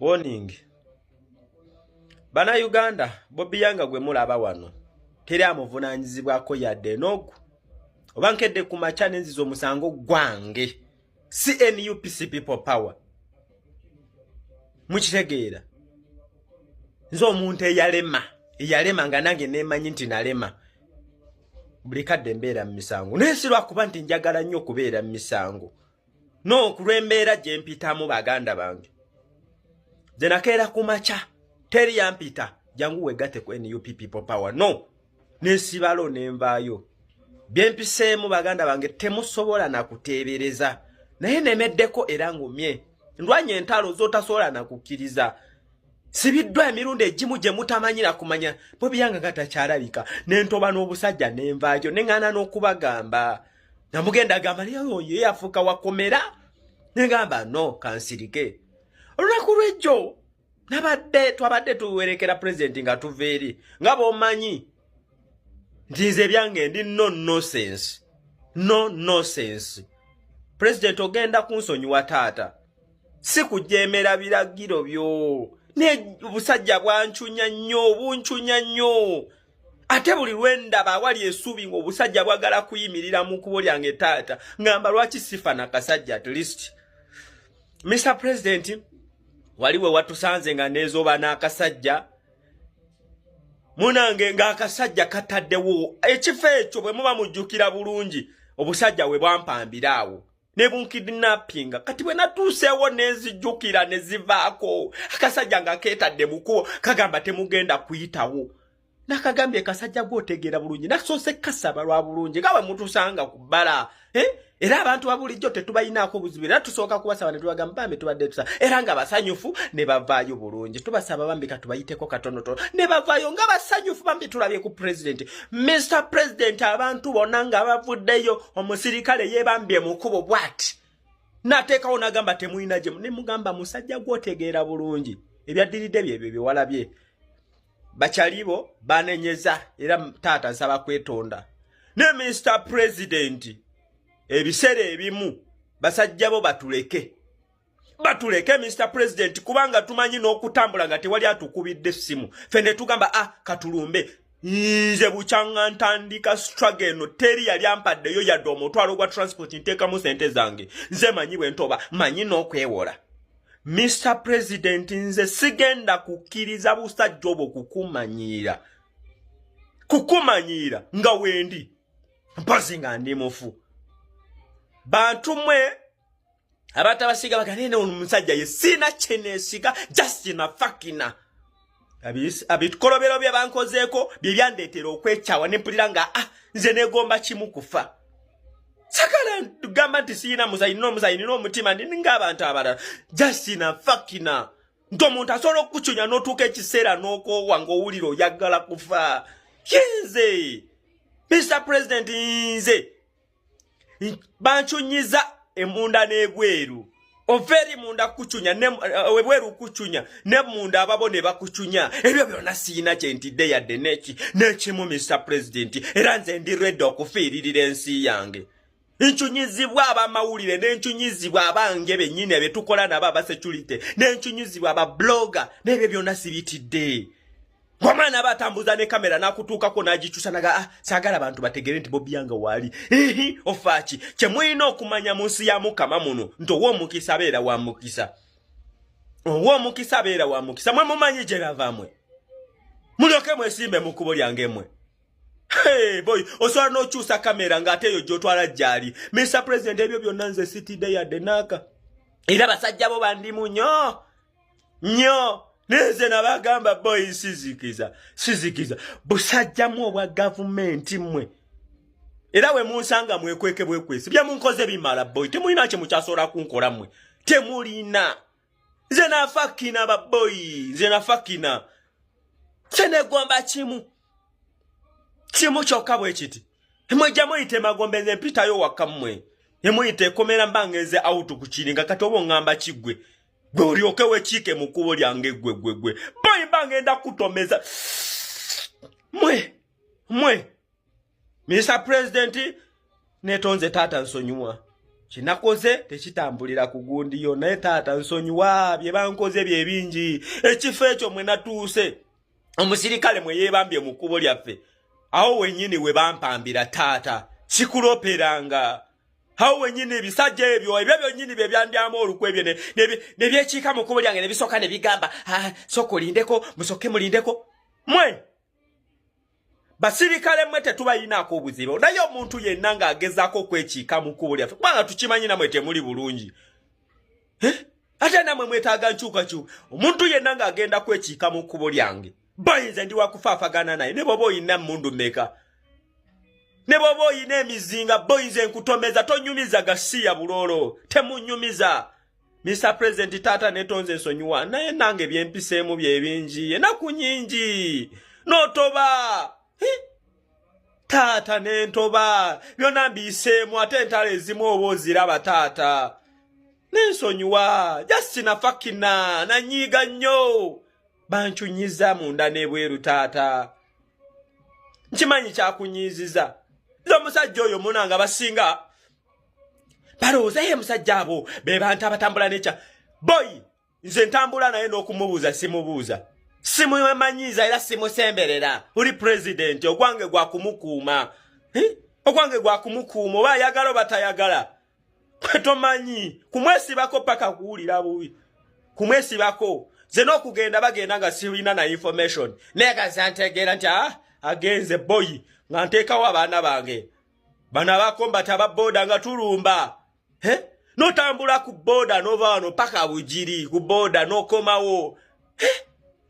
Warning. Bana Uganda, Bobby Yanga gwe mulaba wano. Teri amuvunanyizibwako yadde n'ogu. Obankedde ku macha n'enzizo omusango gwange. CNUPC people power. Mukitegeera. Nzo omuntu eyalema nga nange nemanyi nti nalema. Buli kadde mbeera mu misango. Nensirwa kuba nti njagala nnyo okubeera mu misango. No kulwembeera gye mpitamu baganda bange. Nze nakeera ku macha. Teri yampita. Jangu wegatte ku NUP people power. No. Nensibalo nenvaayo. Byempiseemu baganda bange temusobola na kuteebereza. Naye nemeddeko era ngumye. Ndwanye entalo zotasobola na kukkiriza. Sibiddwa emirundi egimu gye mutamanyira kumanya. Bobby Yanga gatakyalabika. Nentoba n'obusajja nenvaayo. Neŋŋaana n'okubagamba. Namugenda gamba oyo yafuuka wakomera. Negamba no kansirike. Olunaku lw'ejjo twabadde tuwerekera president nga tuva eri. Nga bw'omanyi nti nze byange ndi no nonsense. President ogenda kunsonyiwa taata. Si kujeemera biragiro byo. Ne obusajja bunchunya nnyo. Ate buli lwendaba awali essuubi ng'obusajja bwagala kuyimirira mu kkubo lyange taata. Ngamba lwaki sifa na kasajja at least. Mr. President, waliwe watusanze nga nezoba n'akasajja. Munange ng'akasajja kataddewo. Ekifo ekyo bwe muba mujjukira bulungi, obusajja we bwampambiraawo. Ne bunkidnappinga. Kati bwe natuuseewo nezijjukira ne zivaako. Akasajja nga keetadde mukubo kagamba temugenda kuyitawo. Nakagambye kasajja gw'otegeera bulungi. Nasoose kasaba lwa bulungi. Nga bwe mutusanga ku bbala. Era abantu babulijjo tetubayinaako buzibu. Era tusooka kubasaba ne tubagamba bambi tubadde tusaba. Era nga basanyufu ne bavaayo bulungi. Tubasaba bambi katubayiteko katonotono. Ne bavaayo nga basanyufu bambi tulabye ku president. Mr. President abantu bonna nga bavuddeyo omusirikale yeebambye mu kkubo bw'ati. Nateekawo n'agamba temuyina gye ne mugamba musajja gw'otegeera bulungi. Ebyaddiridde bye biwalabye. Bachalibo banenyeza era taata nsaba kwetonda. Ne Mr. President ebiseera ebimu basajja bo batuleke Mr. President kubanga tumanyi n'okutambula nga tewali atukubidde essimu. Fende tugamba katulumbe. Nze bukyanga ntandika struggle eno teri yali ampaddeyo yadde omutwalo gwa transport nteekamu sente zange. Nze manyi bwe ntoba manyi n'okwewola. Mr. President nze sigenda kukkiriza busajja obwo kukumanyiira nga wendi mpozi nga ndi mufu. Bantu mwe abatabasiga baganene omusajja ye sina kyeneesiga Justina Fakina. Abikolobero bye bankozeeko bye byandeetera okwekyawa ne mpulira nga nze negomba kimu kufa. Sakala tugamba nti siyina musayini n'omutima ndi ng'abantu abalala. Justina Fakina. Nti omuntu asobola okukucunya n'otuuka ekiseera n'okoowa ng'owulira oyagala kufa. Yenze. Mr. President nze. Banchunyiza emunda n'ebweru. Overi munda kuchunya ebweru kuchunya ne munda ababo ne bakuchunya. Ebyo byonna siyina kye ntidde yadde nekimu Mr. President. Era nze ndi ready okufiiririra ensi yange. Nchunyizibwa abamawulire n'enchunyizibwa abange bennyini betukola nabo abasecurity n'enchunyizibwa abablogger n'ebyo byonna sibitidde. Omwana batambuza ne kamera nakutuukako n'agikyusa naga saagala abantu bategere nti Bobby Yanga waali. Ofaaki kye mulina okumanya mu nsi ya Mukama muno nti ow'omukisa abeera wa mukisa. Ow'omukisa abeera wa mukisa. Mwe mumanyi gye bava mwe. Mulyoke mwesimbe mu kkubo lyange mwe. Hey boy, osobola n'okyusa kamera ng'ate eyo gy'otwala gyali. Mr. President ebyo byonna nze sitidde yadde naaka. Era basajja bo bandimu nnyo. Neze nabagamba boy sizikiza. Busajjamu obwa gavumenti mwe. Era we munsanga mwekweke bwekwesi. Bya munkoze bimala boy. Temulina kye mukyasobola kunkola mwe. Temulina. Nze nafakina ba boy. Nze nafakina. Senegomba kimu kyokka bwe kiti. Emwejja muyite magombe nze mpitayo waka mmwe. Emuyite komera mbangeze autu kukiringa kati obo ngamba kigwe. Gwe olyoke wekiike mu kkubo lyange gwe. Boy mbangenda kutomeza. Mwe. Mr. President netonze taata nsonyiwa. kinakoze tekitambulira ku gundi yo naye taata nsonyiwa bye bankoze bye bingi ekifo ekyo mwe natuuse omusirikale mwe yeebambye mu kkubo lyaffe awo wennyini we bampambira taata kikuloperanga awo wennyini ebisajja ebyo byonnyini bye byandyamu olukwe ebyo ne byekiika mu kkubo lyange ne bisooka ne bigamba sooka olindeko musooke mulindeko mwe basirikale mwe tetubayinaako obuzibu naye omuntu yenna ng'agezaako okwekiika mu kkubo lyaffe kubanga tukimanyi namwe temuli bulungi ate namwe mwetaaga nkyukakyuka omuntu yenna ng'agenda kwekiika mu kkubo lyange bayinza ndi wakufaafagana naye ne bw'oba oyina mmundu mmeka ne bw'oba oyina emizinga boyinza enkutomeza tonyumiza gasiya buloolo temunyumiza Mr. President taata netonze nsonyiwa naye nange byempiseemu bye bingi ennaku nyingi n'otoba taata n'entoba byonna mbiseemu ate entalo ezimu oba oziraba taata n'ensonyiwa jasina fakina nanyiiga nnyo banchunyiza munda n'ebweru taata nkimanyi kyakunyiiziza nze omusajja oyo munanga basinga balowooza ye musajja abo be bantu abatambula nekya boy nze ntambula naye n'okumubuuza simubuuza simumanyiiza era simusemberera uli president ogwange gwa kumukuuma ogwange gwa kumukuuma oba ayagala oba tayagala tomanyi kumwesibako paka kuwulira bubi kumwesibako ze n'okugenda bagenda nga sirina na information naye gaza ntegeera nti agenze boy nga nteekawo abaana bange bano abakombata aba booda nga tulumba n'otambula ku booda n'ova wano paka bugiri ku booda n'okomawo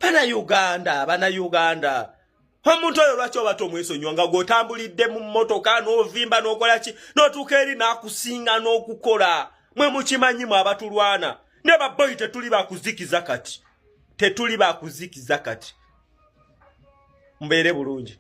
bana Uganda omuntu oyo lwaki oba tomwesonyiwa nga gw'otambulidde mu mmotoka n'ovimba n'okola ki n'otuuka eri n'akusinga n'okukola mwe mukimanyi mwe abatulwana ne baboyi tetuli bakuzikiza kati mbeere bulungi